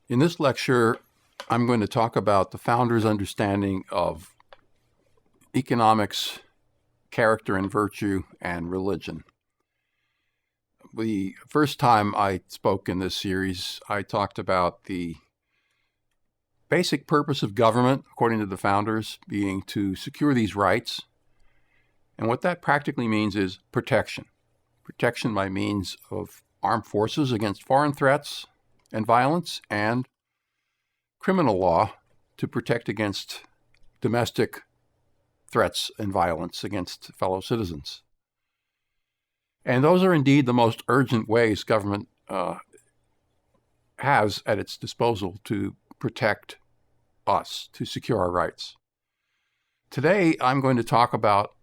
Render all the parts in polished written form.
In this lecture, I'm going to talk about the founders' understanding of economics, character and virtue, and religion. The first time I spoke in this series, I talked about the basic purpose of government, according to the founders, being to secure these rights. And what that practically means is protection. Protection by means of armed forces against foreign threats and violence, and criminal law to protect against domestic threats and violence against fellow citizens. And those are indeed the most urgent ways government has at its disposal to protect us, to secure our rights. Today, I'm going to talk about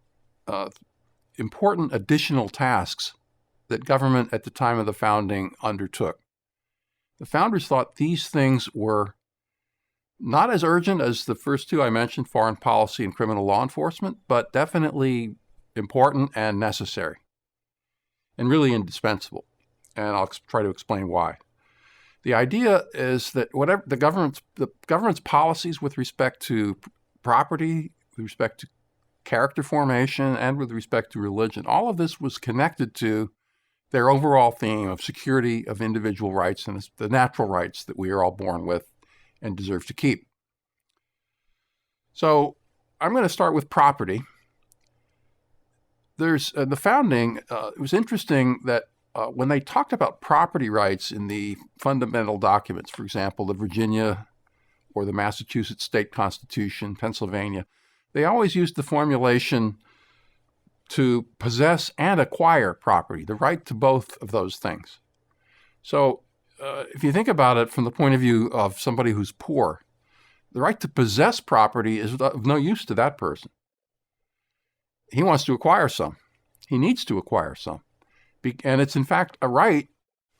important additional tasks that government at the time of the founding undertook. The founders thought these things were not as urgent as the first two I mentioned, foreign policy and criminal law enforcement, but definitely important and necessary, and really indispensable. And I'll try to explain why. The idea is that whatever the government's policies with respect to property, with respect to character formation, and with respect to religion, all of this was connected to their overall theme of security of individual rights and the natural rights that we are all born with and deserve to keep. So I'm going to start with property. There's the founding, it was interesting that when they talked about property rights in the fundamental documents, for example, the Virginia or the Massachusetts State Constitution, Pennsylvania, they always used the formulation to possess and acquire property, the right to both of those things. So if you think about it from the point of view of somebody who's poor, the right to possess property is of no use to that person. He wants to acquire some. He needs to acquire some. And it's in fact a right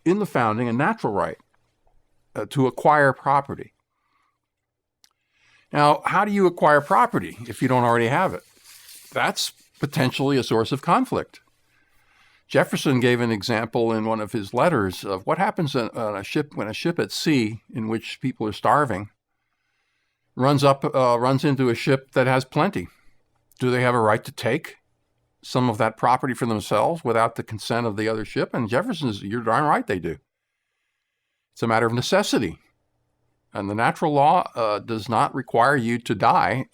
in the founding, a natural right, to acquire property. Now, how do you acquire property if you don't already have it? That's potentially a source of conflict. Jefferson gave an example in one of his letters of what happens on a ship when a ship at sea in which people are starving runs into a ship that has plenty. Do they have a right to take some of that property for themselves without the consent of the other ship? And Jefferson says, you're darn right they do. It's a matter of necessity. And the natural law does not require you to die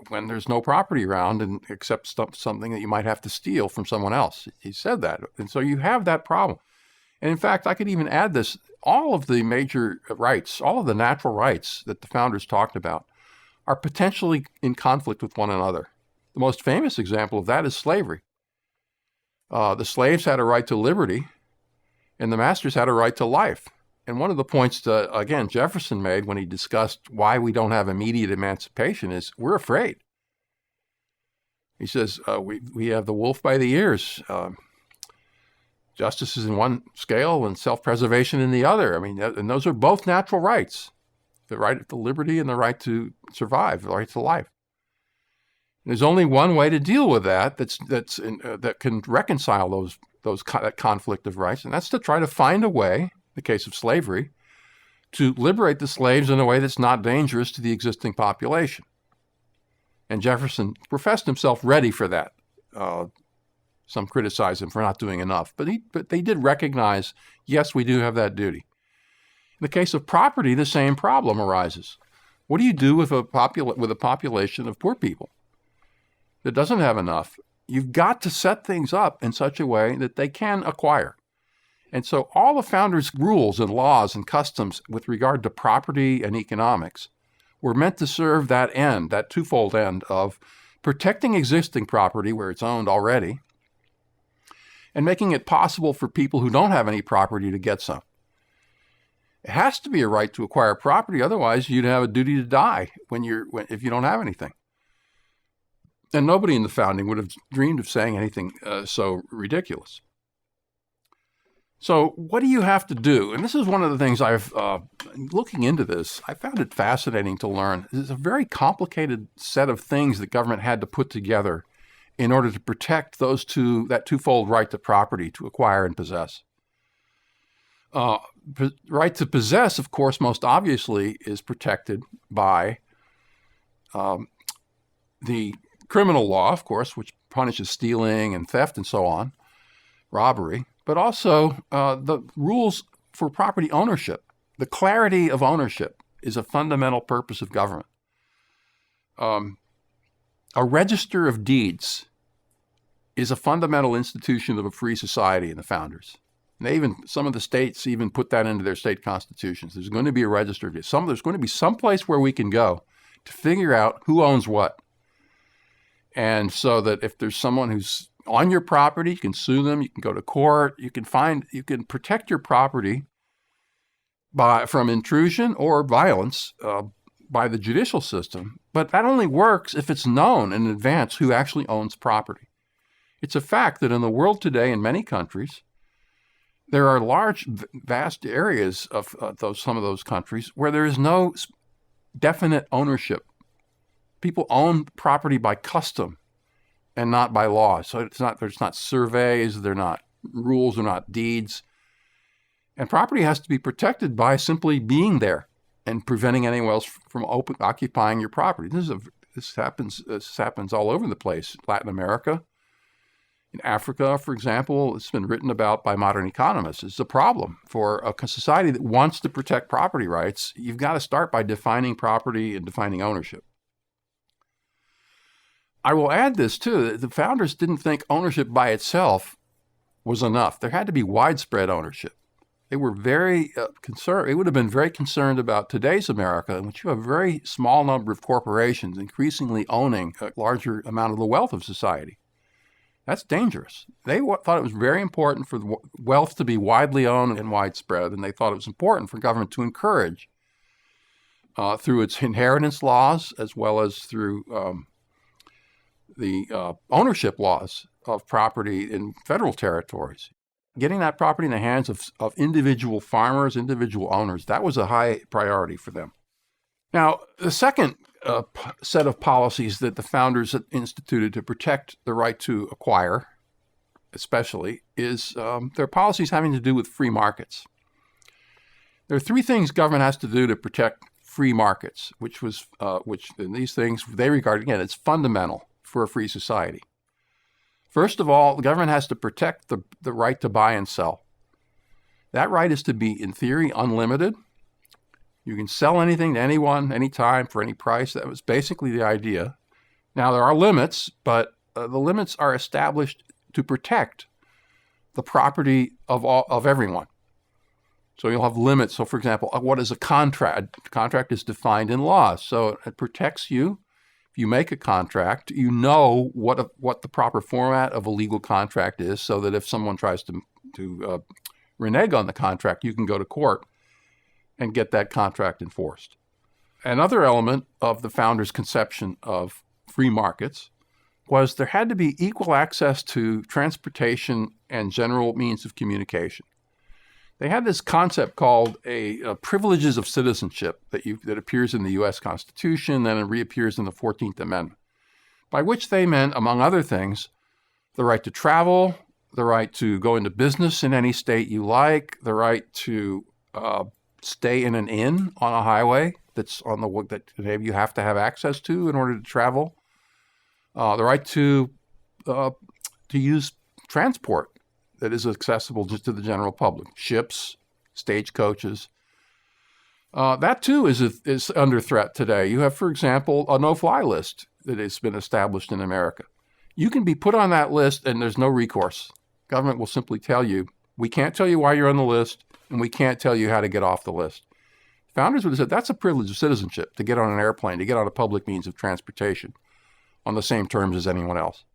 when there's no property around, and except something that you might have to steal from someone else. He said that. And so you have that problem. And in fact, I could even add this, all of the major rights, all of the natural rights that the founders talked about are potentially in conflict with one another. The most famous example of that is slavery. The slaves had a right to liberty, and the masters had a right to life. And one of the points that, again, Jefferson made when he discussed why we don't have immediate emancipation is we're afraid. He says, we have the wolf by the ears. Justice is in one scale and self-preservation in the other. I mean, and those are both natural rights, the right to liberty and the right to survive, the right to life. And there's only one way to deal with that that can reconcile that conflict of rights, and that's to try to find a way, the case of slavery, to liberate the slaves in a way that's not dangerous to the existing population. And Jefferson professed himself ready for that. Some criticize him for not doing enough, but they did recognize, yes, we do have that duty. In the case of property, the same problem arises. What do you do with a population of poor people that doesn't have enough? You've got to set things up in such a way that they can acquire. And so all the founders' rules and laws and customs with regard to property and economics were meant to serve that end, that twofold end of protecting existing property where it's owned already and making it possible for people who don't have any property to get some. It has to be a right to acquire property, otherwise you'd have a duty to die if you don't have anything. And nobody in the founding would have dreamed of saying anything so ridiculous. So what do you have to do? And this is one of the things looking into this, I found it fascinating to learn. It's a very complicated set of things that government had to put together in order to protect that twofold right to property, to acquire and possess. Right to possess, of course, most obviously is protected by the criminal law, of course, which punishes stealing and theft and so on, robbery, but also the rules for property ownership. The clarity of ownership is a fundamental purpose of government. A register of deeds is a fundamental institution of a free society in the founders. And some of the states even put that into their state constitutions. There's going to be a register of deeds. There's going to be some place where we can go to figure out who owns what. And so that if there's someone who's on your property, you can sue them, you can go to court, you can protect your property from intrusion or violence by the judicial system. But that only works if it's known in advance who actually owns property. It's a fact that in the world today, in many countries, there are large, vast areas of some of those countries where there is no definite ownership. People own property by custom and not by law. So there's not surveys, they're not rules, they're not deeds. And property has to be protected by simply being there and preventing anyone else from occupying your property. This happens all over the place. Latin America, in Africa, for example, it's been written about by modern economists. It's a problem for a society that wants to protect property rights. You've got to start by defining property and defining ownership. I will add this too. The founders didn't think ownership by itself was enough. There had to be widespread ownership. They were very concerned. They would have been very concerned about today's America, in which you have a very small number of corporations increasingly owning a larger amount of the wealth of society. That's dangerous. They thought it was very important for the wealth to be widely owned and widespread, and they thought it was important for government to encourage through its inheritance laws as well as through the ownership laws of property in federal territories. Getting that property in the hands of individual farmers, individual owners, that was a high priority for them. Now, the second set of policies that the founders had instituted to protect the right to acquire, especially, is their policies having to do with free markets. There are three things government has to do to protect free markets, which these things they regard, again, as fundamental for a free society. First of all, the government has to protect the right to buy and sell. That right is to be, in theory, unlimited. You can sell anything to anyone, anytime, for any price. That was basically the idea. Now, there are limits, but the limits are established to protect the property of everyone. So you'll have limits. So, for example, what is a contract? A contract is defined in law, so it protects you. If you make a contract, you know what the proper format of a legal contract is, so that if someone tries to renege on the contract, you can go to court and get that contract enforced. Another element of the founders' conception of free markets was there had to be equal access to transportation and general means of communication. They had this concept called a privileges of citizenship that appears in the U.S. Constitution, then it reappears in the 14th Amendment, by which they meant, among other things, the right to travel, the right to go into business in any state you like, the right to stay in an inn on a highway that maybe you have to have access to in order to travel, the right to use transport that is accessible just to the general public, ships, stagecoaches. That too is under threat today. You have, for example, a no-fly list that has been established in America. You can be put on that list and there's no recourse. Government will simply tell you, we can't tell you why you're on the list, and we can't tell you how to get off the list. Founders would have said that's a privilege of citizenship, to get on an airplane, to get on a public means of transportation on the same terms as anyone else.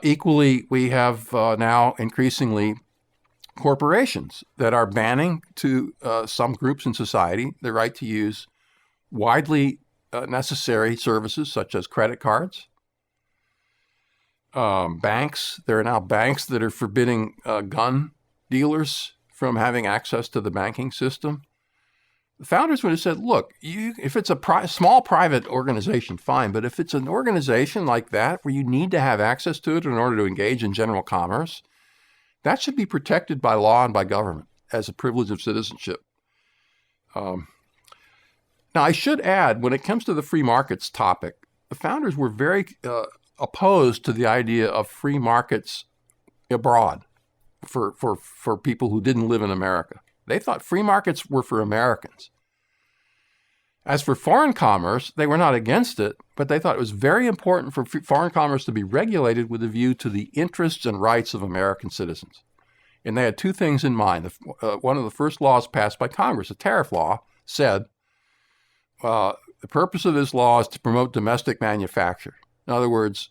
Equally, we have now increasingly corporations that are banning to some groups in society the right to use widely necessary services such as credit cards. Banks, there are now banks that are forbidding gun dealers from having access to the banking system. The founders would have said, look, if it's a small private organization, fine, but if it's an organization like that where you need to have access to it in order to engage in general commerce, that should be protected by law and by government. as a privilege of citizenship. Now, I should add, when it comes to the free markets topic, the founders were very opposed to the idea of free markets abroad for people who didn't live in America. They thought free markets were for Americans. As for foreign commerce, they were not against it, but they thought it was very important for foreign commerce to be regulated with a view to the interests and rights of American citizens. And they had two things in mind. One of the first laws passed by Congress, a tariff law, said the purpose of this law is to promote domestic manufacture. In other words,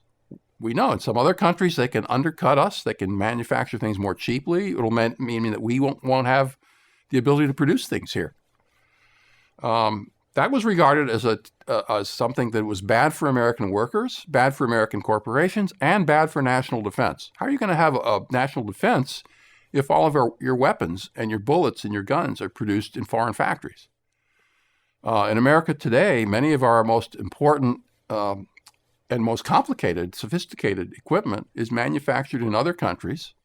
we know in some other countries they can undercut us, they can manufacture things more cheaply. It'll mean that we won't have the ability to produce things here. That was regarded as something that was bad for American workers, bad for American corporations, and bad for national defense. How are you going to have a national defense if all of your weapons and your bullets and your guns are produced in foreign factories? In America today, many of our most important and most complicated, sophisticated equipment is manufactured in other countries,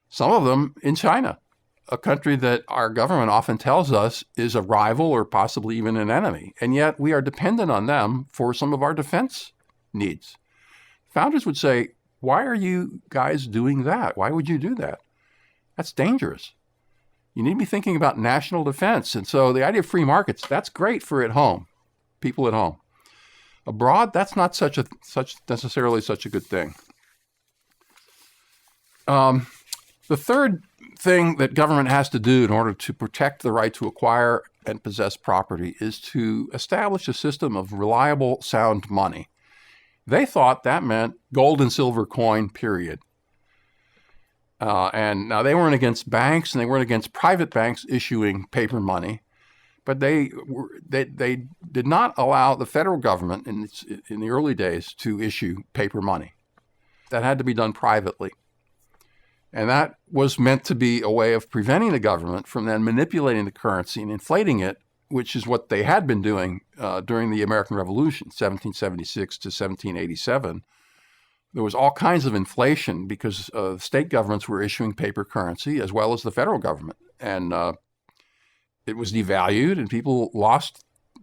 some of them in China, a country that our government often tells us is a rival or possibly even an enemy. And yet we are dependent on them for some of our defense needs. Founders would say, why are you guys doing that? Why would you do that? That's dangerous. You need to be thinking about national defense. And so the idea of free markets, that's great for at home, people at home. Abroad, that's not necessarily such a good thing. The third thing that government has to do in order to protect the right to acquire and possess property is to establish a system of reliable, sound money. They thought that meant gold and silver coin, period. And now they weren't against banks and they weren't against private banks issuing paper money, but they did not allow the federal government in the early days to issue paper money. That had to be done privately. And that was meant to be a way of preventing the government from then manipulating the currency and inflating it, which is what they had been doing during the American Revolution, 1776 to 1787. There was all kinds of inflation because state governments were issuing paper currency as well as the federal government. And it was devalued and people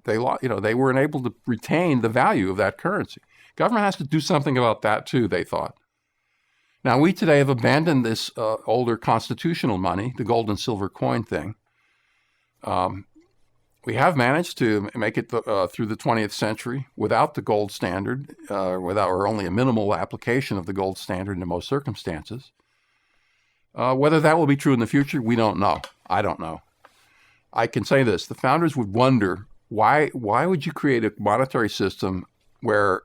they weren't able to retain the value of that currency. Government has to do something about that too, they thought. Now, we today have abandoned this older constitutional money, the gold and silver coin thing. We have managed to make it through the 20th century without the gold standard, or only a minimal application of the gold standard in most circumstances. Whether that will be true in the future, we don't know. I don't know. I can say this. The founders would wonder, why would you create a monetary system where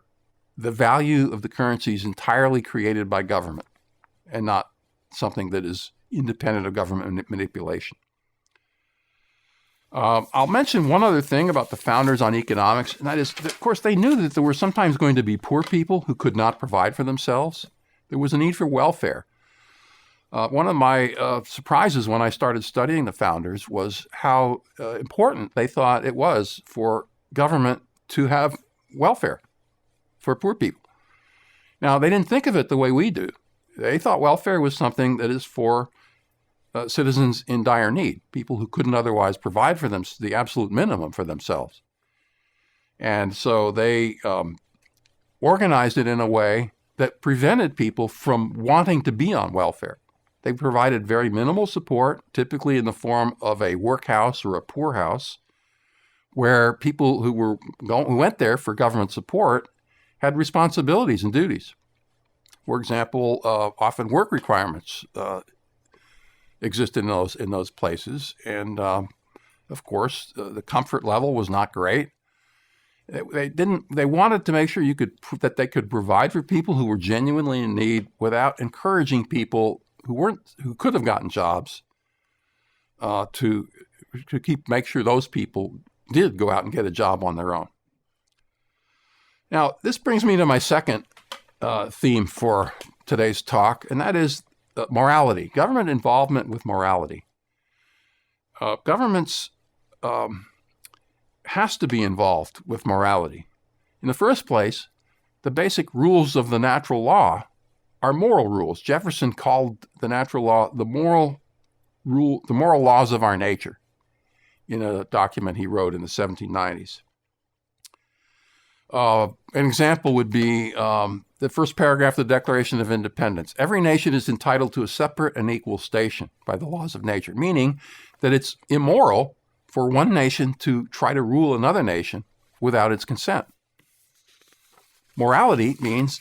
the value of the currency is entirely created by government and not something that is independent of government manipulation? I'll mention one other thing about the founders on economics, and that is, of course, they knew that there were sometimes going to be poor people who could not provide for themselves. There was a need for welfare. One of my surprises when I started studying the founders was how important they thought it was for government to have welfare for poor people. Now, they didn't think of it the way we do. They thought welfare was something that is for citizens in dire need, people who couldn't otherwise provide for them the absolute minimum for themselves. And so they organized it in a way that prevented people from wanting to be on welfare. They provided very minimal support, typically in the form of a workhouse or a poorhouse, where people who went there for government support had responsibilities and duties. For example, often work requirements exist in those places, and of course, the comfort level was not great. They wanted to make sure that they could provide for people who were genuinely in need without encouraging people who could have gotten jobs to make sure those people did go out and get a job on their own. Now, this brings me to my second theme for today's talk, and that is morality, government involvement with morality. Governments has to be involved with morality. In the first place, the basic rules of the natural law are moral rules. Jefferson called the natural law the moral the moral laws of our nature in a document he wrote in the 1790s. An example would be the first paragraph of the Declaration of Independence. Every nation is entitled to a separate and equal station by the laws of nature, meaning that it's immoral for one nation to try to rule another nation without its consent. Morality means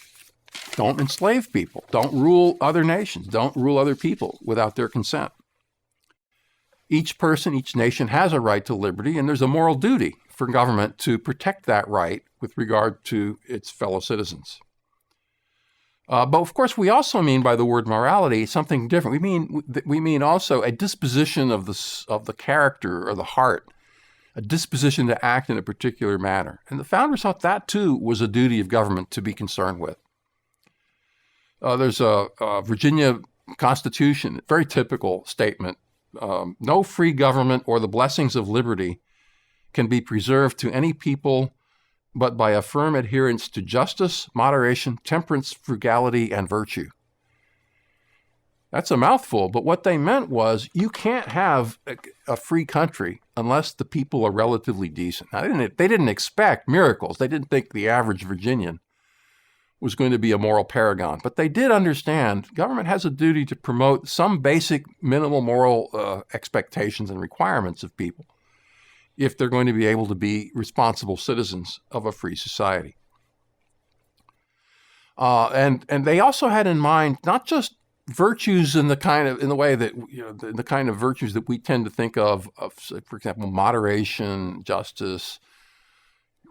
don't enslave people, don't rule other nations, don't rule other people without their consent. Each person, each nation has a right to liberty, and there's a moral duty for government to protect that right with regard to its fellow citizens. But of course, we also mean by the word morality something different. We mean also a disposition of the character or the heart, a disposition to act in a particular manner. And the founders thought that too was a duty of government to be concerned with. There's a Virginia Constitution, very typical statement. No free government or the blessings of liberty can be preserved to any people but by a firm adherence to justice, moderation, temperance, frugality, and virtue. That's a mouthful, but what they meant was you can't have a free country unless the people are relatively decent. Now, they didn't expect miracles. They didn't think the average Virginian was going to be a moral paragon, but they did understand government has a duty to promote some basic minimal moral expectations and requirements of people if they're going to be able to be responsible citizens of a free society. And they also had in mind not just virtues in the way that, the kind of virtues that we tend to think of, for example, moderation, justice,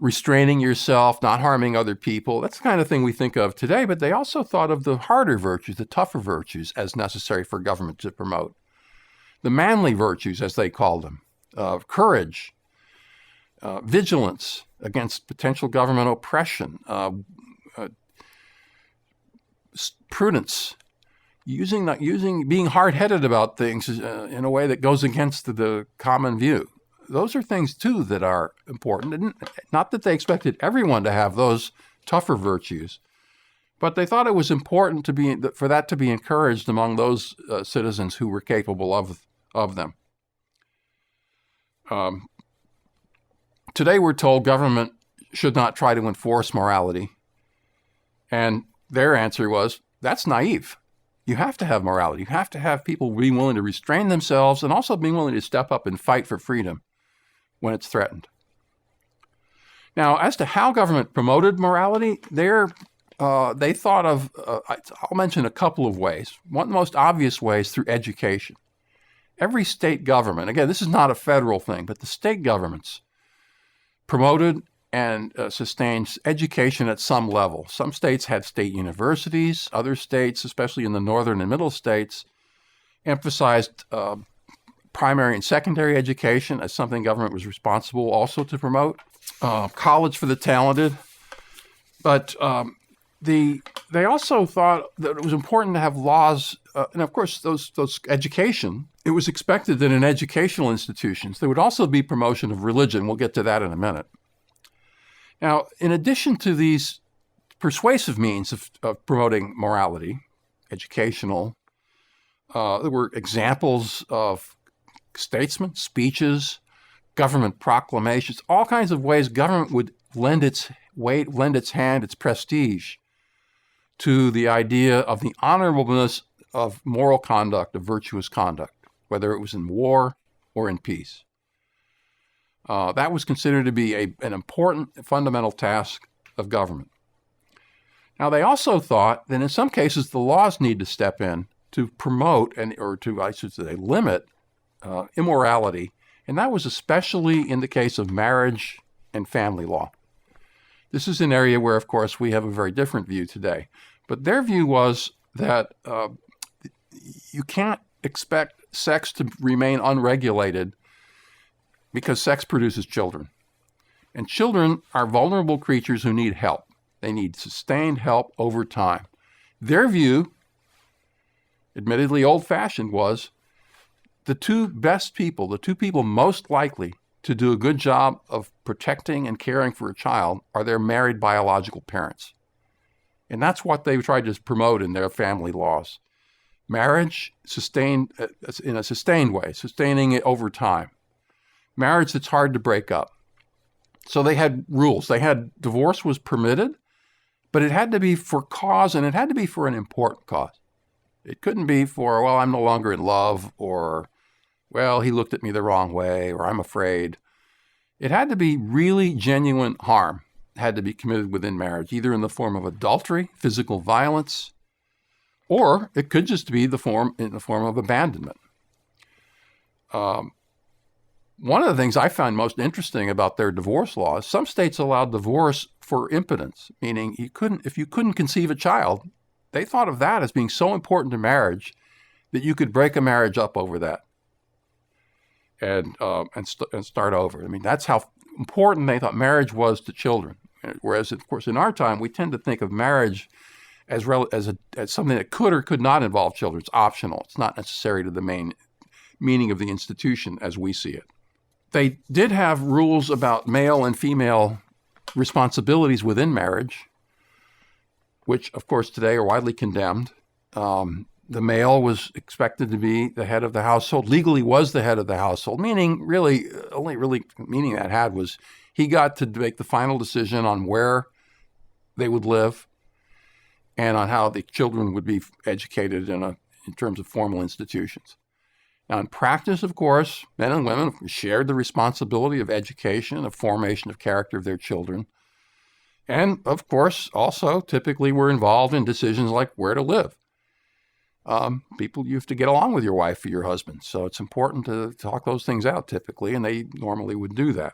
restraining yourself, not harming other people. That's the kind of thing we think of today, but they also thought of the harder virtues, the tougher virtues as necessary for government to promote. The manly virtues, as they called them, courage, vigilance against potential government oppression, prudence, being hard-headed about things in a way that goes against the common view. Those are things too that are important. And not that they expected everyone to have those tougher virtues, but they thought it was important for that to be encouraged among those citizens who were capable of them. Today we're told government should not try to enforce morality. And their answer was, that's naive. You have to have morality. You have to have people being willing to restrain themselves and also being willing to step up and fight for freedom when it's threatened. Now, as to how government promoted morality, they thought of, I'll mention a couple of ways. One of the most obvious ways through education. Every state government, again, this is not a federal thing, but the state governments promoted and sustained education at some level. Some states had state universities. Other states, especially in the northern and middle states, emphasized primary and secondary education as something government was responsible also to promote. College for the talented. But they also thought that it was important to have laws, and of course, those education. It was expected that in educational institutions, there would also be promotion of religion. We'll get to that in a minute. Now, in addition to these persuasive means of promoting morality, educational, there were examples of statesmen, speeches, government proclamations, all kinds of ways government would lend its weight, lend its hand, its prestige to the idea of the honorableness of moral conduct, of virtuous conduct, whether it was in war or in peace. That was considered to be an important fundamental task of government. Now, they also thought that in some cases the laws need to step in to promote or to limit immorality, and that was especially in the case of marriage and family law. This is an area where, of course, we have a very different view today. But their view was that you can't expect sex to remain unregulated because sex produces children. And children are vulnerable creatures who need help. They need sustained help over time. Their view, admittedly old-fashioned, was the two people most likely to do a good job of protecting and caring for a child are their married biological parents. And that's what they tried to promote in their family laws. Marriage sustained in a sustained way, sustaining it over time. Marriage that's hard to break up. So they had rules. They had divorce was permitted, but it had to be for cause, and it had to be for an important cause. It couldn't be for, well, I'm no longer in love, or, well, he looked at me the wrong way, or I'm afraid. It had to be really genuine harm had to be committed within marriage, either in the form of adultery, physical violence, or it could just be in the form of abandonment. One of the things I found most interesting about their divorce laws, some states allowed divorce for impotence, meaning if you couldn't conceive a child, they thought of that as being so important to marriage that you could break a marriage up over that and start over. I mean, that's how important they thought marriage was to children. Whereas, of course, in our time, we tend to think of marriage as something that could or could not involve children. It's optional. It's not necessary to the main meaning of the institution as we see it. They did have rules about male and female responsibilities within marriage, which, of course, today are widely condemned. The male was expected to be the head of the household, legally was the head of the household, meaning really, only really meaning that had was he got to make the final decision on where they would live and on how the children would be educated in terms of formal institutions. Now, in practice, of course, men and women shared the responsibility of education, of formation of character of their children, and, of course, also typically were involved in decisions like where to live. You have to get along with your wife or your husband, so it's important to talk those things out typically, and they normally would do that.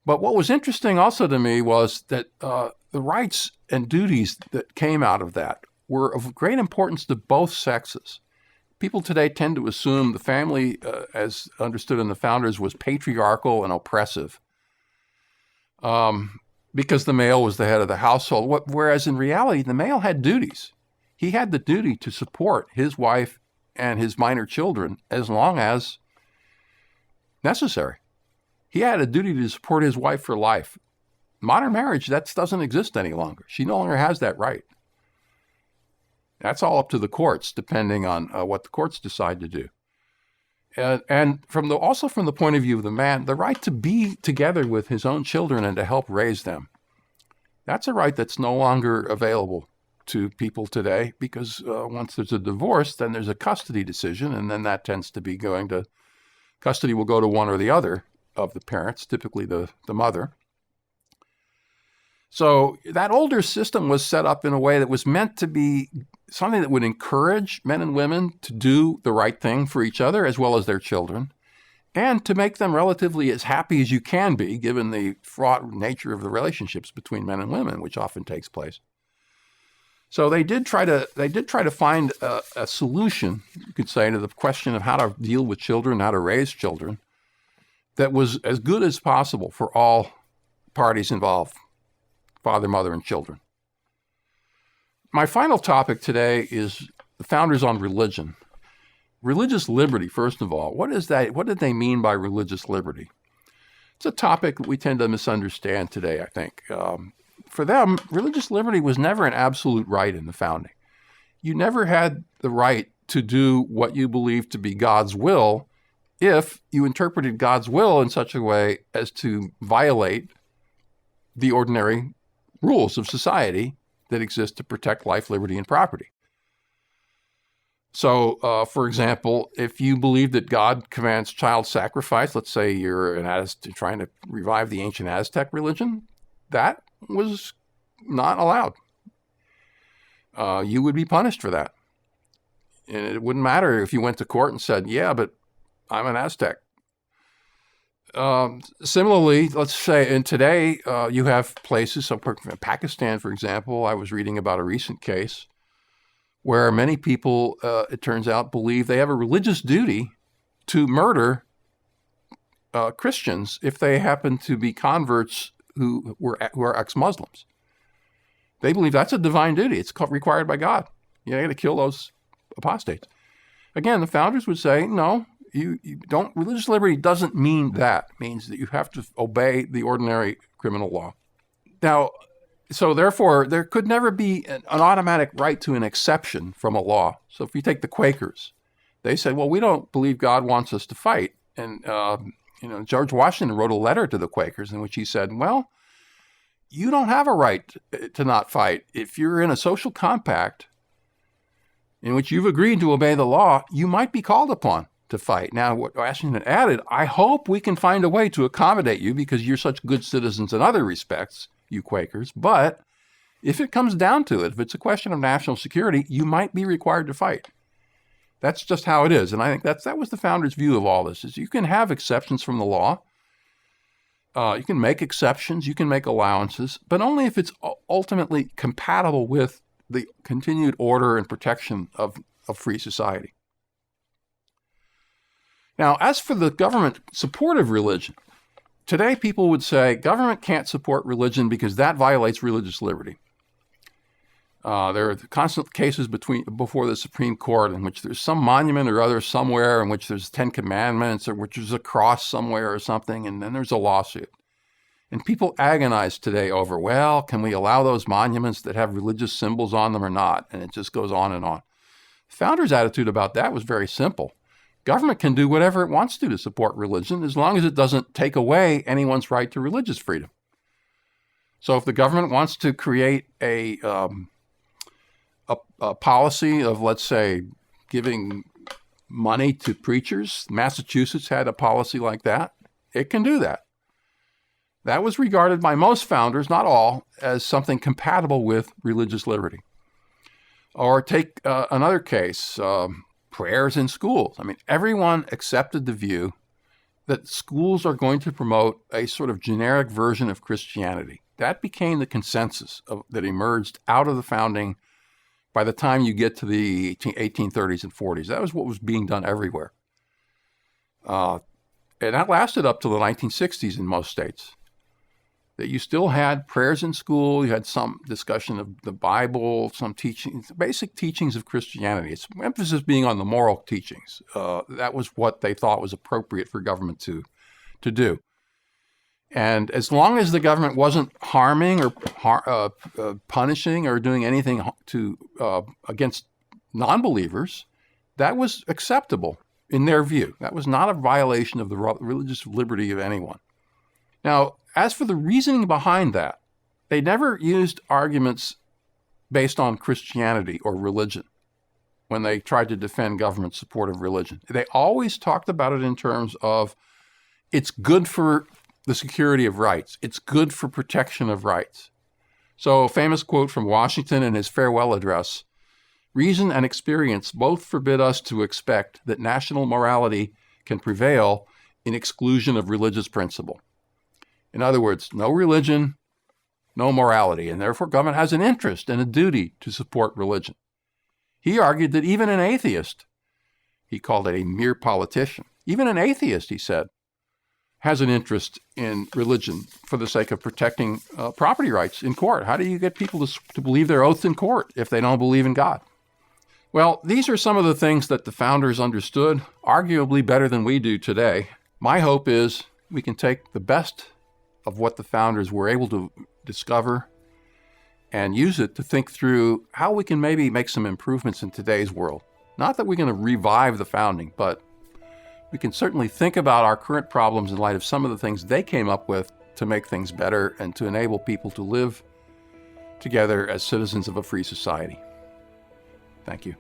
But what was interesting also to me was that the rights and duties that came out of that were of great importance to both sexes. People today tend to assume the family, as understood in the founders, was patriarchal and oppressive because the male was the head of the household, whereas in reality, the male had duties. He had the duty to support his wife and his minor children as long as necessary. He had a duty to support his wife for life. Modern marriage, that doesn't exist any longer. She no longer has that right. That's all up to the courts, depending on what the courts decide to do. And also from the point of view of the man, the right to be together with his own children and to help raise them. That's a right that's no longer available to people today because once there's a divorce, then there's a custody decision, and then that tends to be custody will go to one or the other of the parents, typically the mother. So that older system was set up in a way that was meant to be something that would encourage men and women to do the right thing for each other as well as their children, and to make them relatively as happy as you can be, given the fraught nature of the relationships between men and women, which often takes place. So they did try to find a solution, you could say, to the question of how to deal with children, how to raise children, that was as good as possible for all parties involved, father, mother, and children. My final topic today is the founders on religion. Religious liberty, first of all. What is that? What did they mean by religious liberty? It's a topic that we tend to misunderstand today, I think. For them, religious liberty was never an absolute right in the founding. You never had the right to do what you believed to be God's will if you interpreted God's will in such a way as to violate the ordinary rules of society that exist to protect life, liberty, and property. So, for example, if you believe that God commands child sacrifice, let's say you're trying to revive the ancient Aztec religion, that was not allowed. You would be punished for that. And it wouldn't matter if you went to court and said, yeah, but I'm an Aztec. Similarly, let's say, and today you have places, so Pakistan, for example, I was reading about a recent case where many people, it turns out, believe they have a religious duty to murder Christians if they happen to be converts who are ex-Muslims. They believe that's a divine duty. It's required by God. You got to kill those apostates. Again, the founders would say, no, you don't. Religious liberty doesn't mean that. It means that you have to obey the ordinary criminal law. Now, So therefore, there could never be an automatic right to an exception from a law. So if you take the Quakers, they said, well, we don't believe God wants us to fight. And, George Washington wrote a letter to the Quakers in which he said, well, you don't have a right to not fight. If you're in a social compact in which you've agreed to obey the law, you might be called upon to fight. Now, what Washington added, I hope we can find a way to accommodate you because you're such good citizens in other respects, you Quakers. But if it comes down to it, if it's a question of national security, you might be required to fight. That's just how it is. And I think that was the founders' view of all this, is you can have exceptions from the law. You can make exceptions, you can make allowances, but only if it's ultimately compatible with the continued order and protection of free society. Now, as for the government support of religion, today people would say government can't support religion because that violates religious liberty. There are constant cases before the Supreme Court in which there's some monument or other somewhere in which there's 10 Commandments or which there's a cross somewhere or something, and then there's a lawsuit. And people agonize today over, well, can we allow those monuments that have religious symbols on them or not? And it just goes on and on. Founders' attitude about that was very simple. Government can do whatever it wants to support religion as long as it doesn't take away anyone's right to religious freedom. So if the government wants to create a policy of, let's say, giving money to preachers, Massachusetts had a policy like that, it can do that. That was regarded by most founders, not all, as something compatible with religious liberty. Or take another case, prayers in schools. I mean, everyone accepted the view that schools are going to promote a sort of generic version of Christianity. That became the consensus that emerged out of the founding by the time you get to the 1830s and 40s. That was what was being done everywhere. And that lasted up to the 1960s in most states. That you still had prayers in school, you had some discussion of the Bible, some teachings, basic teachings of Christianity. Its emphasis being on the moral teachings. That was what they thought was appropriate for government to do. And as long as the government wasn't harming or punishing or doing anything against non-believers, that was acceptable in their view. That was not a violation of the religious liberty of anyone. Now, as for the reasoning behind that, they never used arguments based on Christianity or religion when they tried to defend government support of religion. They always talked about it in terms of it's good for the security of rights. It's good for protection of rights. So a famous quote from Washington in his farewell address, reason and experience both forbid us to expect that national morality can prevail in exclusion of religious principle. In other words, no religion, no morality, and therefore government has an interest and a duty to support religion. He argued that even an atheist, he called it a mere politician, even an atheist, he said, has an interest in religion for the sake of protecting property rights in court. How do you get people to believe their oaths in court if they don't believe in God? Well, these are some of the things that the founders understood, arguably better than we do today. My hope is we can take the best of what the founders were able to discover and use it to think through how we can maybe make some improvements in today's world. Not that we're going to revive the founding, but we can certainly think about our current problems in light of some of the things they came up with to make things better and to enable people to live together as citizens of a free society. Thank you.